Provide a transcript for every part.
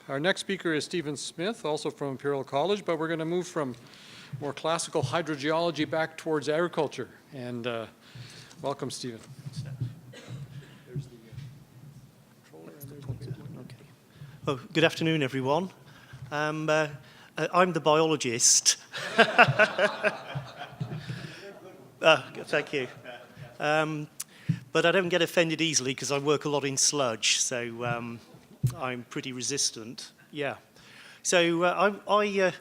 Our next speaker is Stephen Smith, also from Imperial College, but we're going to move from more classical hydrogeology back towards agriculture. And welcome, Stephen. There's the controller and there's the big one. Okay. Well, good afternoon, everyone. I'm the biologist. Thank you. But I don't get offended easily because I work a lot in sludge, so I'm pretty resistant. Yeah. So I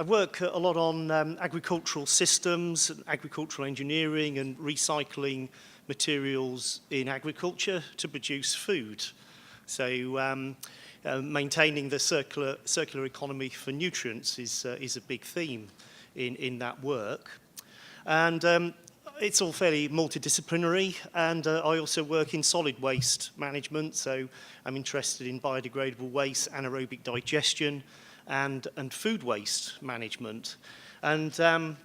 work a lot on agricultural systems, agricultural engineering, and recycling materials in agriculture to produce food. So maintaining the circular economy for nutrients is a big theme in that work. And it's all fairly multidisciplinary, and I also work in solid waste management, so I'm interested in biodegradable waste, anaerobic digestion, and food waste management. And so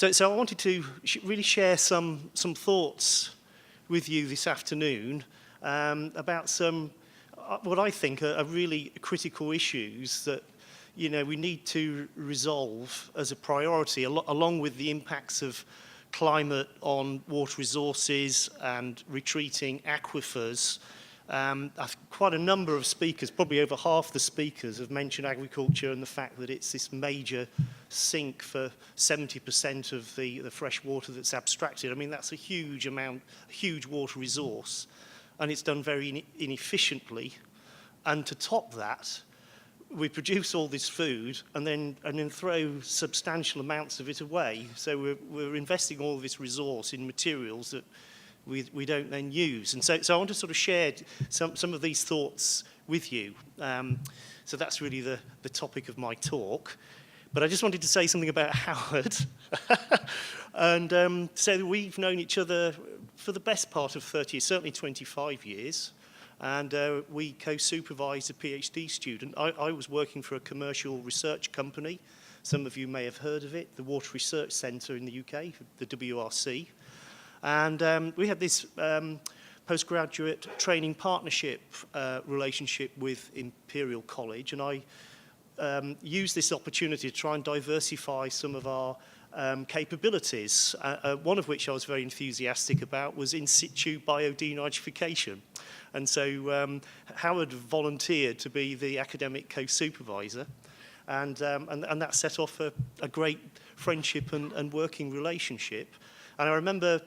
I wanted to really share some thoughts with you this afternoon about some what I think are really critical issues that we need to resolve as a priority, along with the impacts of climate on water resources and retreating aquifers. Quite a number of speakers, probably over half the speakers, have mentioned agriculture and the fact that it's this major sink for 70% of the fresh water that's abstracted. I mean, that's a huge amount, a huge water resource, and it's done very inefficiently. And to top that, we produce all this food and then throw substantial amounts of it away. So we're investing all this resource in materials that we don't then use. And so I want to sort of share some of these thoughts with you. So that's really the topic of my talk. But I just wanted to say something about Howard. And say that we've known each other for the best part of 30 years, certainly 25 years. And we co-supervised a PhD student. I was working for a commercial research company. Some of you may have heard of it, the Water Research Centre in the UK, the WRC. And we had this postgraduate training partnership relationship with Imperial College, and I used this opportunity to try and diversify some of our capabilities, one of which I was very enthusiastic about was in situ biodenitrification. And so Howard volunteered to be the academic co-supervisor, and that set off a great friendship and working relationship. And I remember,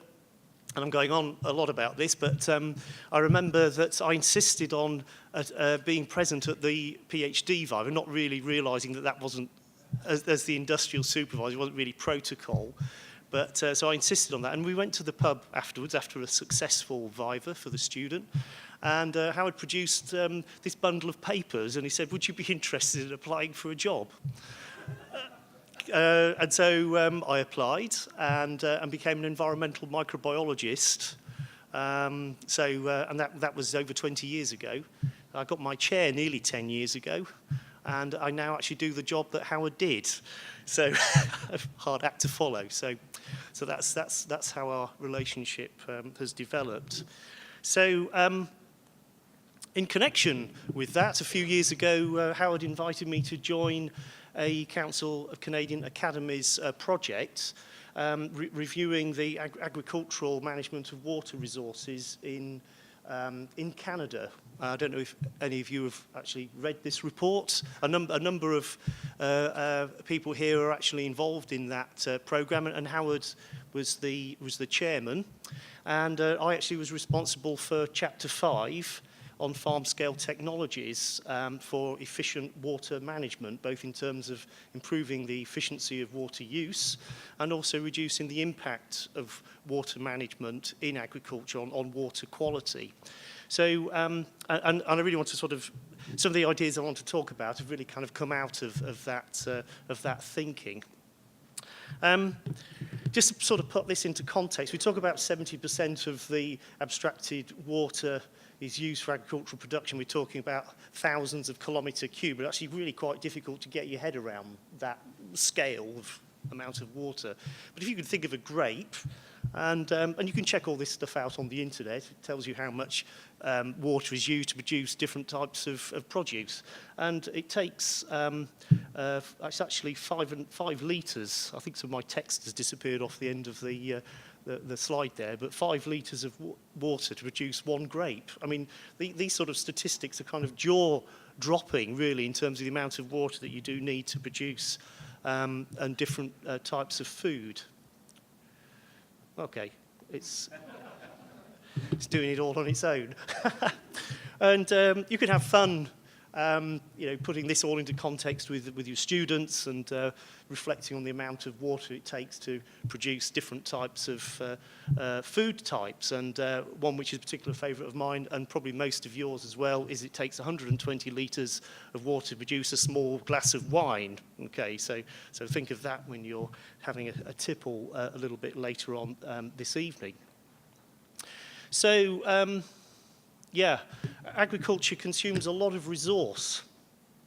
and I'm going on a lot about this, but I remember that I insisted on being present at the PhD Viva, not really realising that wasn't, as the industrial supervisor, it wasn't really protocol. But so I insisted on that, and we went to the pub afterwards after a successful Viva for the student. And Howard produced this bundle of papers, and he said, "Would you be interested in applying for a job?" And so I applied and became an environmental microbiologist. And that was over 20 years ago. I got my chair nearly 10 years ago, and I now actually do the job that Howard did. So hard act to follow. So that's how our relationship has developed. So in connection with that, a few years ago, Howard invited me to join a Council of Canadian Academies project reviewing the agricultural management of water resources in Canada. I don't know if any of you have actually read this report. A number of people here are actually involved in that program, and Howard was the chairman. And I actually was responsible for Chapter 5 on farm-scale technologies for efficient water management, both in terms of improving the efficiency of water use and also reducing the impact of water management in agriculture on water quality. So, and I really want to sort of, some of the ideas I want to talk about have really kind of come out of that thinking. Just to sort of put this into context, we talk about 70% of the abstracted water is used for agricultural production. We're talking about thousands of kilometre cube, but actually really quite difficult to get your head around that scale of amount of water. But if you could think of a grape, And you can check all this stuff out on the internet. It tells you how much water is used to produce different types of produce. And it takes, it's actually 5 litres. I think some of my text has disappeared off the end of the slide there, but 5 litres of water to produce 1 grape. I mean, these sort of statistics are kind of jaw-dropping, really, in terms of the amount of water that you do need to produce and different types of food. Okay, it's doing it all on its own. And you can have fun, putting this all into context with your students and reflecting on the amount of water it takes to produce different types of food types. And one which is a particular favourite of mine, and probably most of yours as well, is it takes 120 litres of water to produce a small glass of wine. Okay, so think of that when you're having a tipple a little bit later on this evening. So, yeah, agriculture consumes a lot of resource,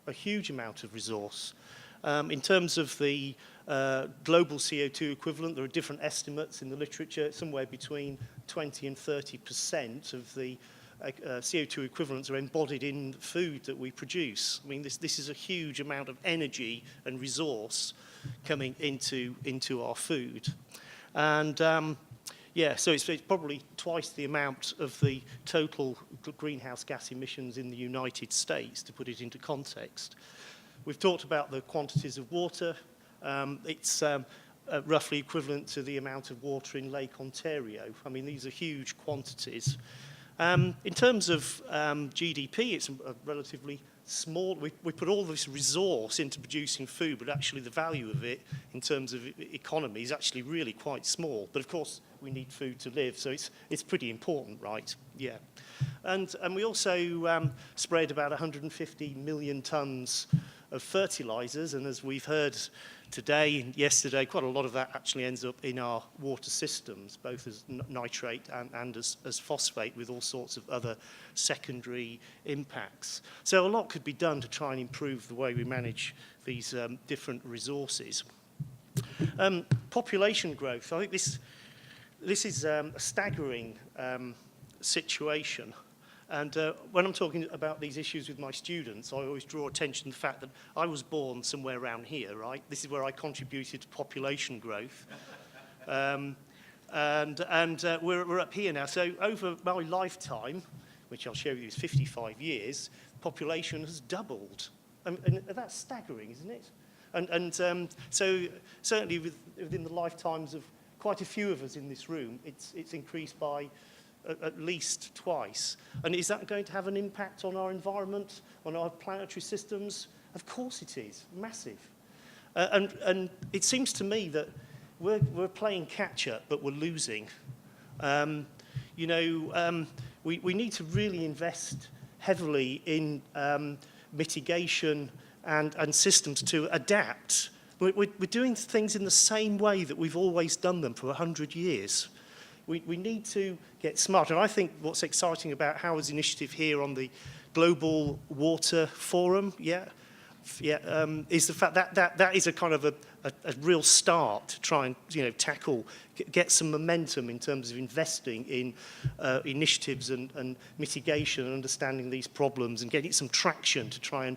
a huge amount of resource. In terms of the global CO2 equivalent, there are different estimates in the literature, somewhere between 20 and 30% of the CO2 equivalents are embodied in food that we produce. I mean, this is a huge amount of energy and resource coming into our food. And yeah, so it's probably twice the amount of the total greenhouse gas emissions in the United States, to put it into context. We've talked about the quantities of water. It's roughly equivalent to the amount of water in Lake Ontario. I mean, these are huge quantities. In terms of GDP, it's a relatively small. We put all this resource into producing food, but actually the value of it in terms of economy is actually really quite small. But of course, we need food to live, so it's pretty important, right? Yeah. And we also spread about 150 million tonnes of fertilizers, and as we've heard today and yesterday, quite a lot of that actually ends up in our water systems, both as nitrate and as phosphate, with all sorts of other secondary impacts. So a lot could be done to try and improve the way we manage these different resources. Population growth. I think this is a staggering situation. And when I'm talking about these issues with my students, I always draw attention to the fact that I was born somewhere around here, right? This is where I contributed to population growth. And we're up here now. So over my lifetime, which I'll show you is 55 years, population has doubled. And that's staggering, isn't it? And so certainly within the lifetimes of quite a few of us in this room, it's increased by at least twice. And is that going to have an impact on our environment, on our planetary systems? Of course it is, massive. And it seems to me that we're playing catch-up, but we're losing. We need to really invest heavily in mitigation and systems to adapt. We're doing things in the same way that we've always done them for 100 years. We need to get smarter. And I think what's exciting about Howard's initiative here on the Global Water Forum, is the fact that is a kind of a real start to try and tackle, get some momentum in terms of investing in initiatives and mitigation and understanding these problems and getting some traction to try and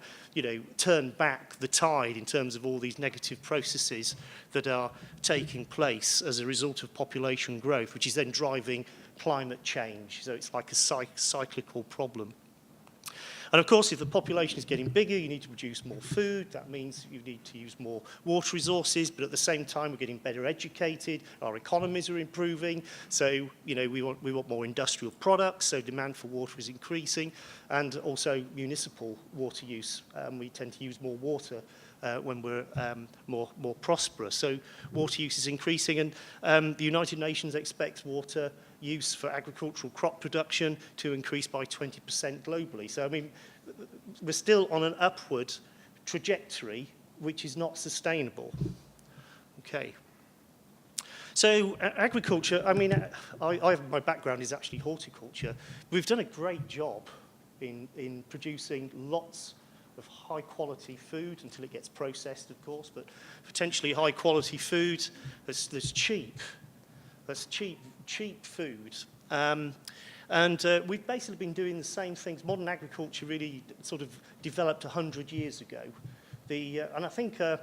turn back the tide in terms of all these negative processes that are taking place as a result of population growth, which is then driving climate change. So it's like a cyclical problem. And of course, if the population is getting bigger, you need to produce more food. That means you need to use more water resources, but at the same time, we're getting better educated. Our economies are improving. So, we want more industrial products, so demand for water is increasing. And also municipal water use. We tend to use more water when we're more prosperous. So water use is increasing, and the United Nations expects water use for agricultural crop production to increase by 20% globally. So, I mean, we're still on an upward trajectory, which is not sustainable. Okay. So, agriculture, I mean, my background is actually horticulture. We've done a great job in producing lots of high-quality food until it gets processed, of course, but potentially high-quality food that's cheap. That's cheap food. We've basically been doing the same things. Modern agriculture really sort of developed 100 years ago. And I think a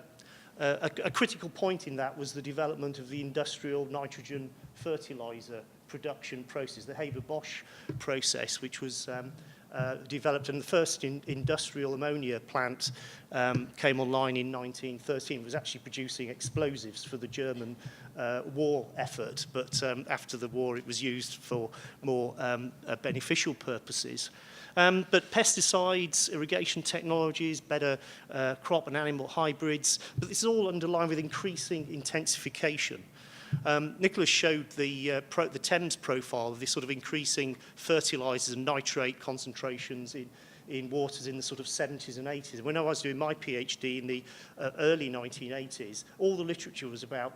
critical point in that was the development of the industrial nitrogen fertilizer production process, the Haber-Bosch process, which was developed, and the first industrial ammonia plant came online in 1913. It was actually producing explosives for the German war effort, but after the war it was used for more beneficial purposes. But pesticides, irrigation technologies, better crop and animal hybrids, but this is all underlined with increasing intensification. Nicholas showed the Thames profile of this sort of increasing fertilizers and nitrate concentrations in waters in the sort of 70s and 80s. When I was doing my PhD in the early 1980s, all the literature was about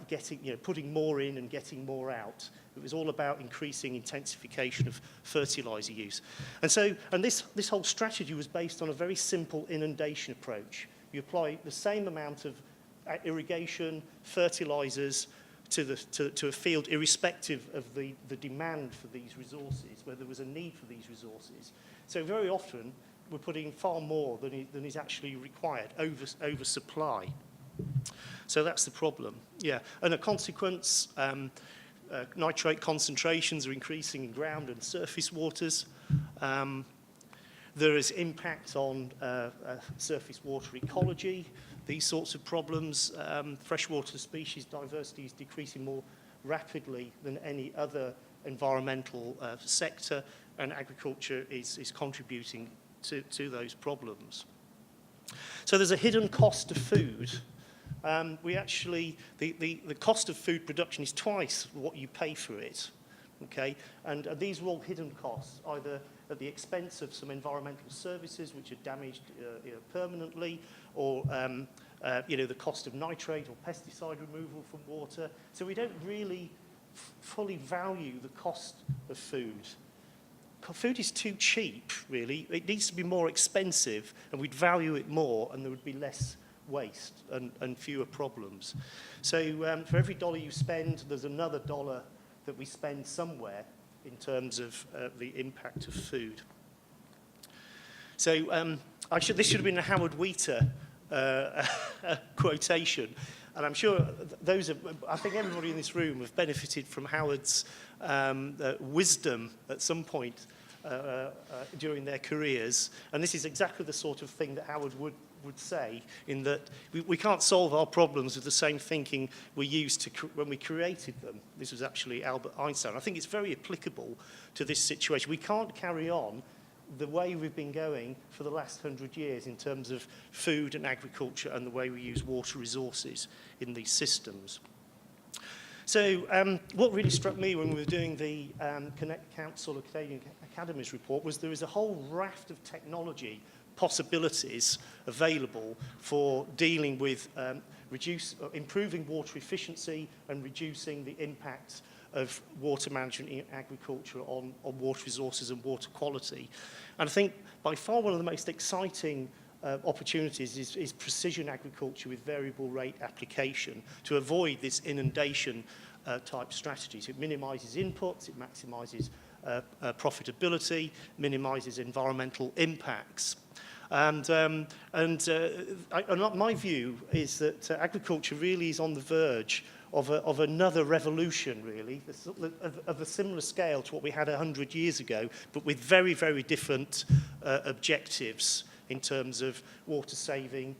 putting more in and getting more out. It was all about increasing intensification of fertilizer use. And this whole strategy was based on a very simple inundation approach. You apply the same amount of irrigation, fertilizers, to a field irrespective of the demand for these resources, where there was a need for these resources. So very often we're putting far more than is actually required, oversupply. So that's the problem, yeah. And a consequence, nitrate concentrations are increasing in ground and surface waters. There is impact on surface water ecology, these sorts of problems. Freshwater species diversity is decreasing more rapidly than any other environmental sector, and agriculture is contributing to those problems. So there's a hidden cost of food. The cost of food production is twice what you pay for it. Okay, and these are all hidden costs, either at the expense of some environmental services which are damaged permanently, or the cost of nitrate or pesticide removal from water. So we don't really fully value the cost of food. Food is too cheap, really. It needs to be more expensive, and we'd value it more, and there would be less waste and fewer problems. So for every dollar you spend, there's another dollar that we spend somewhere in terms of the impact of food. So this should have been a Howard Wheater quotation, and I'm sure I think everybody in this room have benefited from Howard's wisdom at some point during their careers, and this is exactly the sort of thing that Howard would say, in that we can't solve our problems with the same thinking we used when we created them. This was actually Albert Einstein. I think it's very applicable to this situation. We can't carry on the way we've been going for the last 100 years in terms of food and agriculture and the way we use water resources in these systems. So what really struck me when we were doing the Connect Council of Canadian Academies report was there is a whole raft of technology possibilities available for dealing with improving water efficiency and reducing the impact of water management in agriculture on water resources and water quality. And I think by far one of the most exciting opportunities is precision agriculture with variable rate application to avoid this inundation type strategies. It minimizes inputs, it maximizes profitability, minimizes environmental impacts. And my view is that agriculture really is on the verge of another revolution, really, of a similar scale to what we had 100 years ago, but with very, very different objectives in terms of water saving,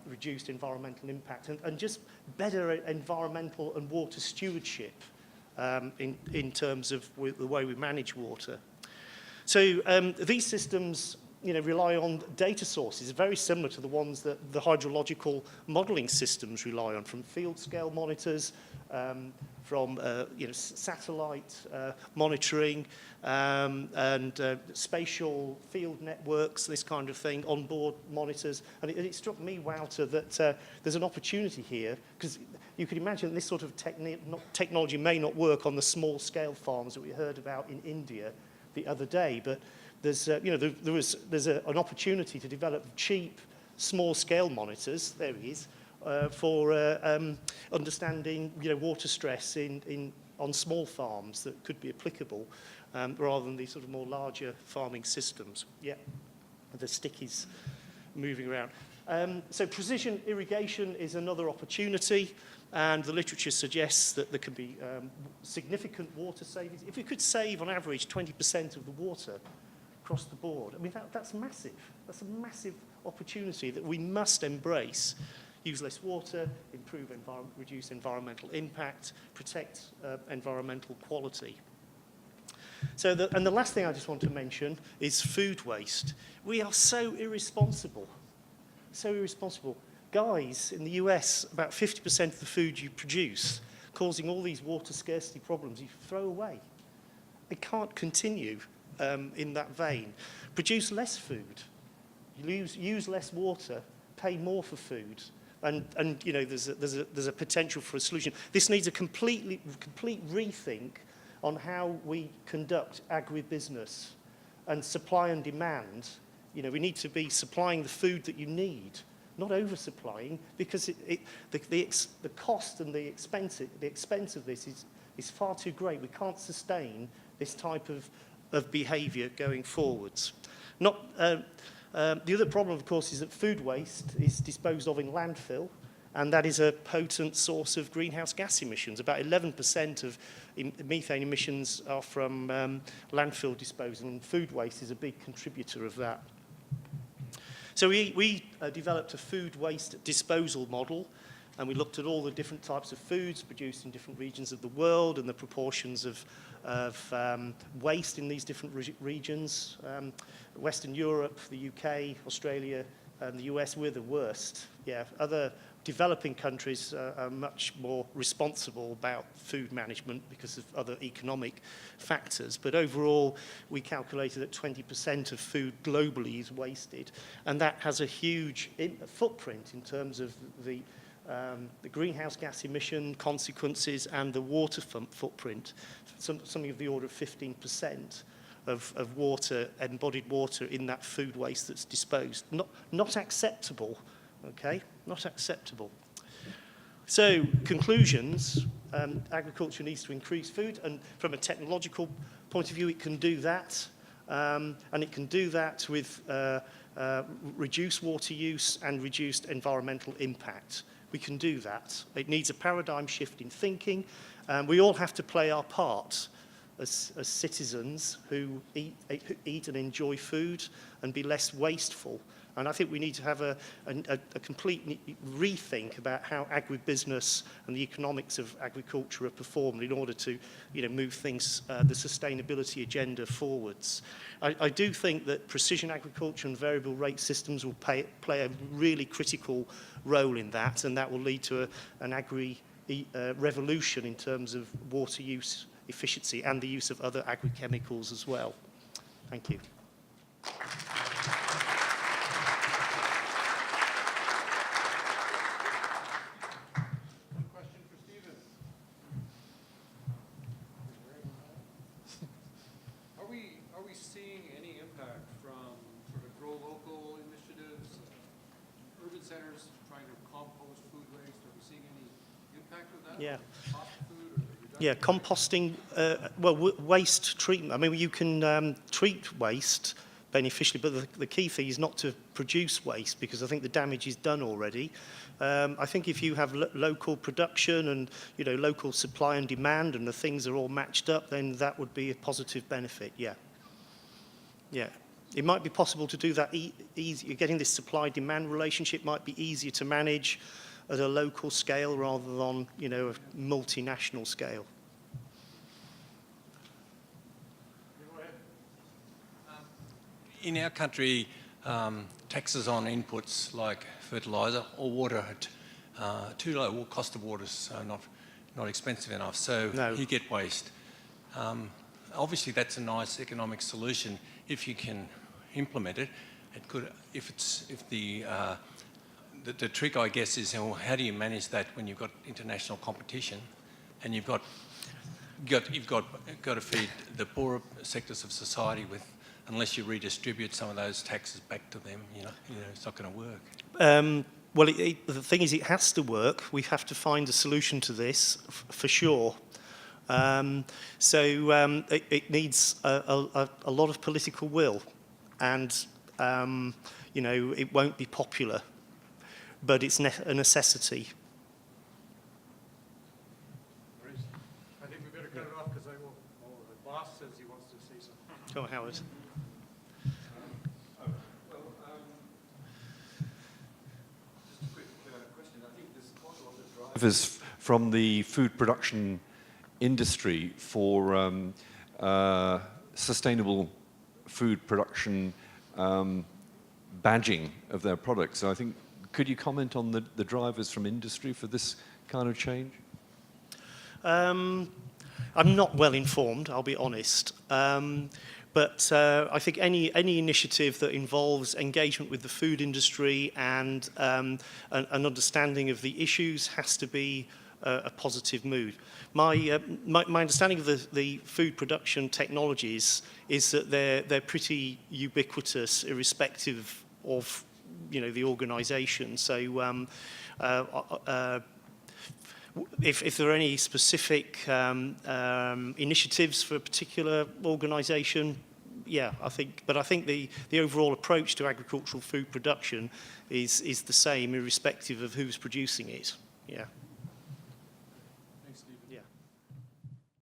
reduced environmental impact, and just better environmental and water stewardship in terms of the way we manage water. So these systems rely on data sources very similar to the ones that the hydrological modeling systems rely on, from field scale monitors, from satellite monitoring, and spatial field networks, this kind of thing, onboard monitors. And it struck me, Wouter, that there's an opportunity here, because you can imagine this sort of technology may not work on the small scale farms that we heard about in India the other day, but there's an opportunity to develop cheap, small-scale monitors. There he is, for understanding water stress in on small farms that could be applicable, rather than these sort of more larger farming systems. Yeah, the stick is moving around. So precision irrigation is another opportunity, and the literature suggests that there can be significant water savings. If we could save on average 20% of the water across the board, I mean, that's massive. That's a massive opportunity that we must embrace. Use less water, reduce environmental impact, protect environmental quality. So, and the last thing I just want to mention is food waste. We are so irresponsible. So irresponsible. Guys, in the US, about 50% of the food you produce, causing all these water scarcity problems, you throw away. It can't continue in that vein. Produce less food, use less water, pay more for food, and you know, there's a potential for a solution. This needs a complete rethink on how we conduct agribusiness and supply and demand. You know, we need to be supplying the food that you need, not oversupplying, because the cost and the expense of this is far too great. We can't sustain this type of behaviour going forwards. The other problem, of course, is that food waste is disposed of in landfill, and that is a potent source of greenhouse gas emissions. About 11% of methane emissions are from landfill disposal, and food waste is a big contributor of that. So we developed a food waste disposal model, and we looked at all the different types of foods produced in different regions of the world and the proportions of waste in these different regions. Western Europe, the UK, Australia, and the US, we're the worst. Yeah, other developing countries are much more responsible about food management because of other economic factors. But overall, we calculated that 20% of food globally is wasted, and that has a huge footprint in terms of the greenhouse gas emission consequences and the water footprint, something of the order of 15% of water, embodied water in that food waste that's disposed. Not acceptable, okay? Not acceptable. So, conclusions, agriculture needs to increase food, and from a technological point of view, it can do that. And it can do that with reduced water use and reduced environmental impact. We can do that. It needs a paradigm shift in thinking. We all have to play our part as citizens who eat and enjoy food and be less wasteful. And I think we need to have a complete rethink about how agribusiness and the economics of agriculture are performed in order to, you know, move things, the sustainability agenda forwards. I do think that precision agriculture and variable rate systems will play a really critical role in that, and that will lead to an revolution in terms of water use efficiency and the use of other agrochemicals as well. Thank you. Are we seeing any impact from sort of grow local initiatives, urban centers trying to compost food waste? Are we seeing any impact of that? Yeah. Pop food or Yeah, composting, waste treatment. I mean, you can treat waste beneficially, but the key thing is not to produce waste, because I think the damage is done already. I think if you have local production and, you know, local supply and demand, and the things are all matched up, then that would be a positive benefit. Yeah. Yeah. It might be possible to do that easy. Getting this supply-demand relationship might be easier to manage at a local scale rather than on, you know, a multinational scale. In our country, taxes on inputs like fertiliser or water are too low. Well, cost of water is not expensive enough, so you get waste. Obviously, that's a nice economic solution if you can implement it. It could, the trick, I guess, is how do you manage that when you've got international competition and you've got to feed the poorer sectors of society with, unless you redistribute some of those taxes back to them, you know it's not going to work. Well, the thing is, it has to work. We have to find a solution to this, for sure. It needs a lot of political will, and you know, it won't be popular, but it's a necessity. I think we better cut it off because the boss says he wants to say something. Go on, Howard. Just a quick question. I think there's quite a lot of drivers from the food production industry for sustainable food production badging of their products. So I think, could you comment on the drivers from industry for this kind of change? I'm not well informed, I'll be honest. But I think any initiative that involves engagement with the food industry and an understanding of the issues has to be a positive move. My understanding of the food production technologies is that they're pretty ubiquitous, irrespective of, you know, the organisation. So if there are any specific initiatives for a particular organisation, yeah, I think the overall approach to agricultural food production is the same, irrespective of who's producing it. Yeah.